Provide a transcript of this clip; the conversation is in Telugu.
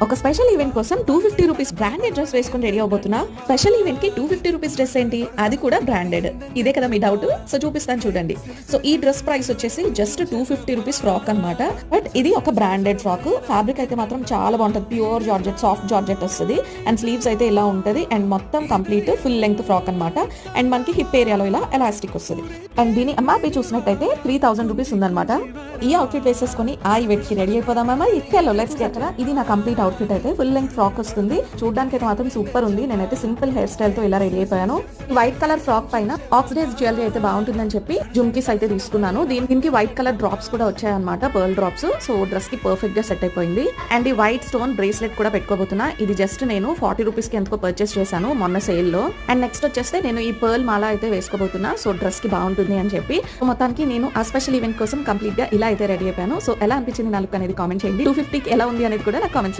ఒక స్పెషల్ ఈవెంట్ కోసం 250 రూపీస్ బ్రాండెడ్ డ్రెస్ వేసుకుని రెడీ అవబోతున్నా. స్పెషల్ ఈవెంట్ కి 250 రూపీస్ డ్రెస్ ఏంటి, అది కూడా బ్రాండెడ్. ఇదే కదా మీ డౌట్, సో చూపిస్తాను చూడండి. సో ఈ డ్రెస్ ప్రైస్ వచ్చేసి జస్ట్ 250 రూపీస్ ఫ్రాక్ అనమాట. బట్ ఇది ఒక బ్రాండెడ్ ఫ్రాక్. ఫ్యాబ్రిక్ అయితే మాత్రం చాలా బాగుంటుంది, ప్యూర్ జార్జెట్, సాఫ్ట్ జార్జెట్ వస్తుంది. అండ్ స్లీవ్స్ అయితే ఇలా ఉంటది. అండ్ మొత్తం కంప్లీట్ ఫుల్ లెంగ్త్ ఫ్రాక్ అనమాట. అండ్ మనకి హిప్ ఏరియాలో ఇలా ఎలాస్టిక్ వస్తుంది. అండ్ దీని ఎంఆర్పీ చూసినట్టయితే 3000 రూపీస్ ఉందన్నమాట. ఈ అవుట్ఫిట్ వేసేసుకుని ఆ ఈవెంట్ కి రెడీ అయిపోదామా? ఇక్కడ లెట్స్ గెట్. ఇది నా కంప్లీట్ అవుట్ఫిట్ అయితే ఫుల్ లెంగ్త్ ఫ్రాక్ వస్తుంది. చూడడానికి అయితే మాత్రం సూపర్ ఉంది. నేనైతే సింపుల్ హెయిర్ స్టైల్ తో ఇలా రెడీ అయిపోయాను. వైట్ కలర్ ఫ్రాక్ పైన ఆక్సిడైజ్ జ్యువెలరీ అయితే బాగుంటుందని చెప్పి జుమ్కీస్ అయితే తీసుకున్నాను. దీనికి వైట్ కలర్ డ్రాప్స్ కూడా వచ్చాయన్నమాట, పర్ల్ డ్రాప్స్. సో డ్రెస్ కి పర్ఫెక్ట్ గా సెట్ అయిపోయింది. అండ్ ఈ వైట్ స్టోన్ బ్రేస్లెట్ కూడా పెట్టుకోబోతున్నా. ఇది జస్ట్ నేను 40 రూపీస్ కి ఎంతకో పర్చేస్ చేశాను మొన్న సేల్ లో. అండ్ నెక్స్ట్ వచ్చేస్తే నేను ఈ పర్ల్ మాల అయితే వేసుకోబోతున్నా. సో డ్రెస్ కి బాగుంటుంది అని చెప్పి మొత్తానికి నేను ఆ స్పెషల్ ఈవెంట్ కోసం కంప్లీట్ గా ఇలా అయితే రెడీ అయిపోయాను. సో ఎలా అనిపించింది నా లుక్ అనేది కామెంట్ చేయండి. 250 కి ఎలా ఉంది అనేది కూడా నాకు కామెంట్స్